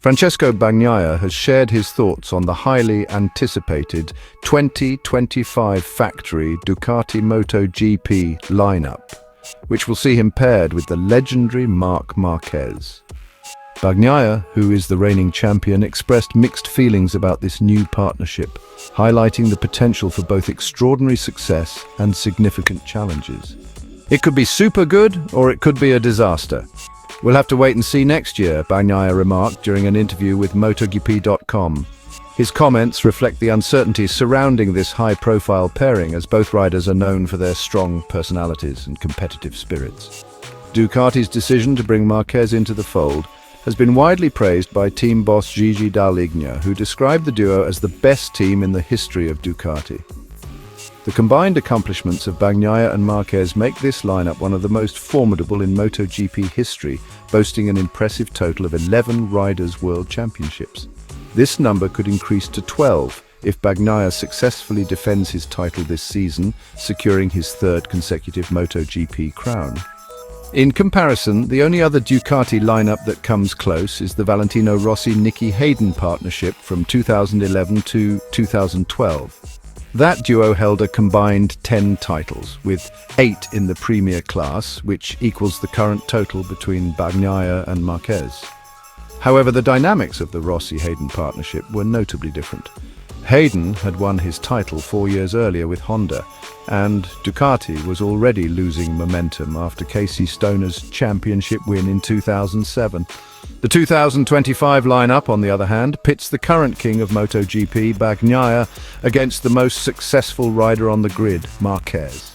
Francesco Bagnaia has shared his thoughts on the highly anticipated 2025 factory Ducati MotoGP lineup, which will see him paired with the legendary Marc Marquez. Bagnaia, who is the reigning champion, expressed mixed feelings about this new partnership, highlighting the potential for both extraordinary success and significant challenges. It could be super good, or it could be a disaster. We'll have to wait and see next year, Bagnaia remarked during an interview with MotoGP.com. His comments reflect the uncertainty surrounding this high-profile pairing, as both riders are known for their strong personalities and competitive spirits. Ducati's decision to bring Marquez into the fold has been widely praised by team boss Gigi Dall'Igna, who described the duo as the best team in the history of Ducati. The combined accomplishments of Bagnaia and Marquez make this lineup one of the most formidable in MotoGP history, boasting an impressive total of 11 Riders' World Championships. This number could increase to 12 if Bagnaia successfully defends his title this season, securing his third consecutive MotoGP crown. In comparison, the only other Ducati lineup that comes close is the Valentino Rossi-Nicky Hayden partnership from 2011 to 2012. That duo held a combined 10 titles, with 8 in the Premier class, which equals the current total between Bagnaia and Marquez. However, the dynamics of the Rossi-Hayden partnership were notably different. Hayden had won his title 4 years earlier with Honda, and Ducati was already losing momentum after Casey Stoner's championship win in 2007. The 2025 lineup, on the other hand, pits the current king of MotoGP, Bagnaia, against the most successful rider on the grid, Marquez.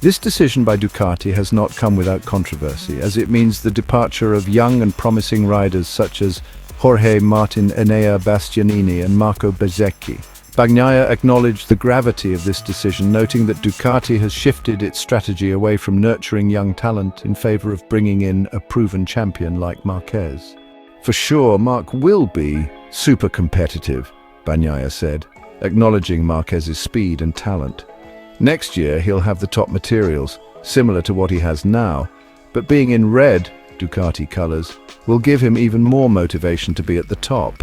This decision by Ducati has not come without controversy, as it means the departure of young and promising riders such as Jorge Martin Enea Bastianini and Marco Bezzecchi. Bagnaia acknowledged the gravity of this decision, noting that Ducati has shifted its strategy away from nurturing young talent in favor of bringing in a proven champion like Marquez. For sure, Marc will be super competitive, Bagnaia said, acknowledging Marquez's speed and talent. Next year, he'll have the top materials, similar to what he has now, but being in red, Ducati colors, will give him even more motivation to be at the top.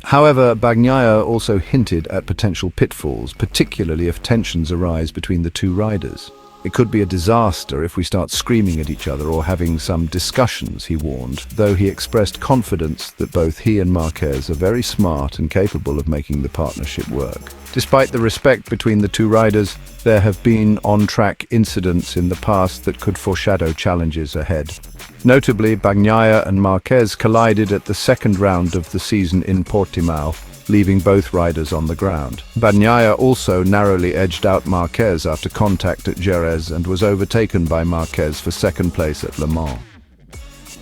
However, Bagnaia also hinted at potential pitfalls, particularly if tensions arise between the two riders. It could be a disaster if we start screaming at each other or having some discussions, he warned, though he expressed confidence that both he and Marquez are very smart and capable of making the partnership work. Despite the respect between the two riders, there have been on-track incidents in the past that could foreshadow challenges ahead. Notably, Bagnaia and Marquez collided at the second round of the season in Portimao, leaving both riders on the ground. Bagnaia also narrowly edged out Marquez after contact at Jerez and was overtaken by Marquez for second place at Le Mans.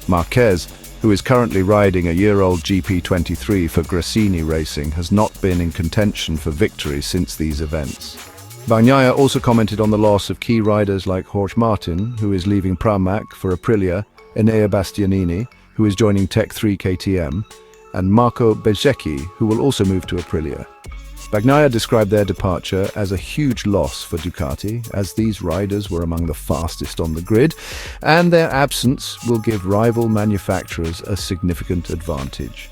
Marquez, who is currently riding a year-old GP23 for Gresini Racing, has not been in contention for victory since these events. Bagnaia also commented on the loss of key riders like Jorge Martin, who is leaving Pramac for Aprilia, Enea Bastianini, who is joining Tech 3 KTM, and Marco Bezzecchi, who will also move to Aprilia. Bagnaia described their departure as a huge loss for Ducati, as these riders were among the fastest on the grid, and their absence will give rival manufacturers a significant advantage.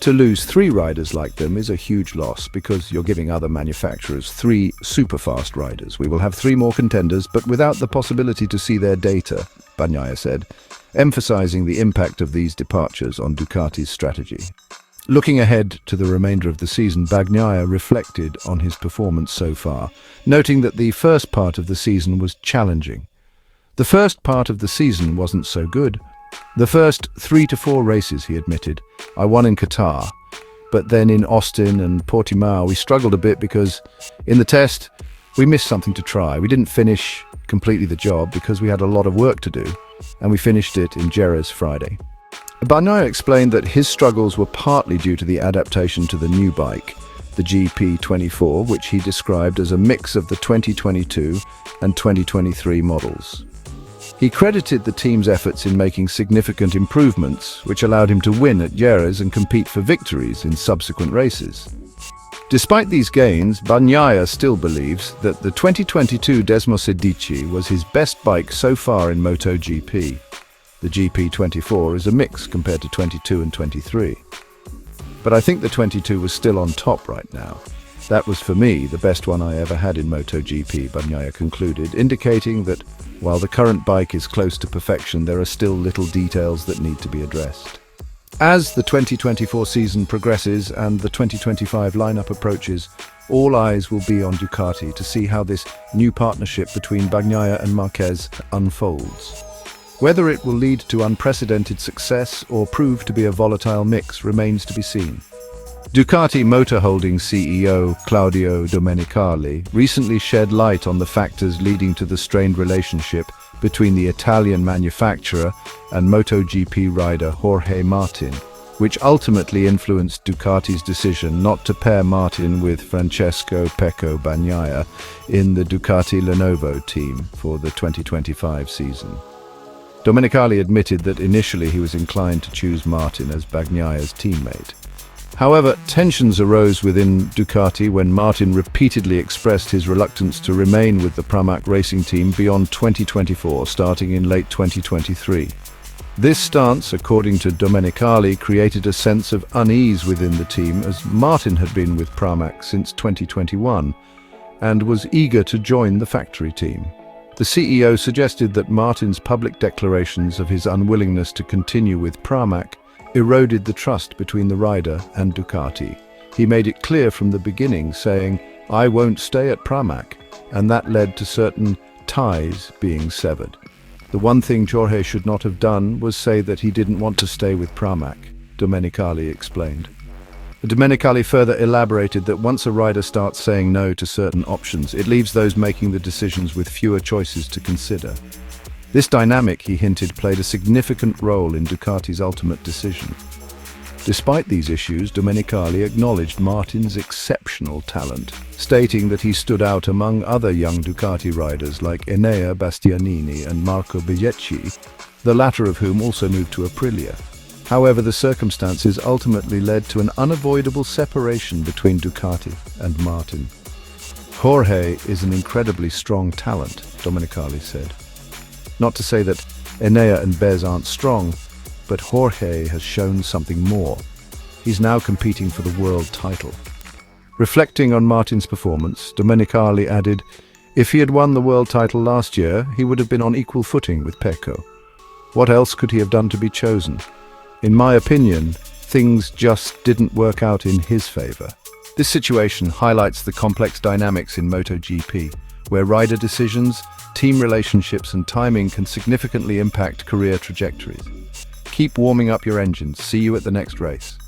To lose 3 riders like them is a huge loss, because you're giving other manufacturers 3 super-fast riders. We will have 3 more contenders, but without the possibility to see their data, Bagnaia said, emphasizing the impact of these departures on Ducati's strategy. Looking ahead to the remainder of the season, Bagnaia reflected on his performance so far, noting that the first part of the season was challenging. The first part of the season wasn't so good. The first 3 to 4 races, he admitted, I won in Qatar, but then in Austin and Portimao we struggled a bit because in the test we missed something to try. We didn't finish completely the job because we had a lot of work to do, and we finished it in Jerez Friday. Bagnaia explained that his struggles were partly due to the adaptation to the new bike, the GP24, which he described as a mix of the 2022 and 2023 models. He credited the team's efforts in making significant improvements, which allowed him to win at Jerez and compete for victories in subsequent races. Despite these gains, Bagnaia still believes that the 2022 Desmosedici was his best bike so far in MotoGP. The GP24 is a mix compared to 22 and 23. But I think the 22 was still on top right now. That was for me the best one I ever had in MotoGP, Bagnaia concluded, indicating that while the current bike is close to perfection, there are still little details that need to be addressed. As the 2024 season progresses and the 2025 lineup approaches, all eyes will be on Ducati to see how this new partnership between Bagnaia and Marquez unfolds. Whether it will lead to unprecedented success or prove to be a volatile mix remains to be seen. Ducati Motor Holdings CEO Claudio Domenicali recently shed light on the factors leading to the strained relationship between the Italian manufacturer and MotoGP rider Jorge Martin, which ultimately influenced Ducati's decision not to pair Martin with Francesco Bagnaia in the Ducati Lenovo team for the 2025 season. Domenicali admitted that initially he was inclined to choose Martin as Bagnaia's teammate. However, tensions arose within Ducati when Martin repeatedly expressed his reluctance to remain with the Pramac racing team beyond 2024, starting in late 2023. This stance, according to Domenicali, created a sense of unease within the team as Martin had been with Pramac since 2021 and was eager to join the factory team. The CEO suggested that Martin's public declarations of his unwillingness to continue with Pramac eroded the trust between the rider and Ducati. He made it clear from the beginning, saying, "I won't stay at Pramac," and that led to certain ties being severed. The one thing Jorge should not have done was say that he didn't want to stay with Pramac, Domenicali explained. Domenicali further elaborated that once a rider starts saying no to certain options, it leaves those making the decisions with fewer choices to consider. This dynamic, he hinted, played a significant role in Ducati's ultimate decision. Despite these issues, Domenicali acknowledged Martin's exceptional talent, stating that he stood out among other young Ducati riders like Enea Bastianini and Marco Bigliacci, the latter of whom also moved to Aprilia. However, the circumstances ultimately led to an unavoidable separation between Ducati and Martin. Jorge is an incredibly strong talent, Domenicali said. Not to say that Enea and Bez aren't strong, but Jorge has shown something more. He's now competing for the world title. Reflecting on Martin's performance, Domenicali added, "If he had won the world title last year, he would have been on equal footing with Pecco. What else could he have done to be chosen? In my opinion, things just didn't work out in his favor." This situation highlights the complex dynamics in MotoGP, where rider decisions, team relationships and timing can significantly impact career trajectories. Keep warming up your engines. See you at the next race.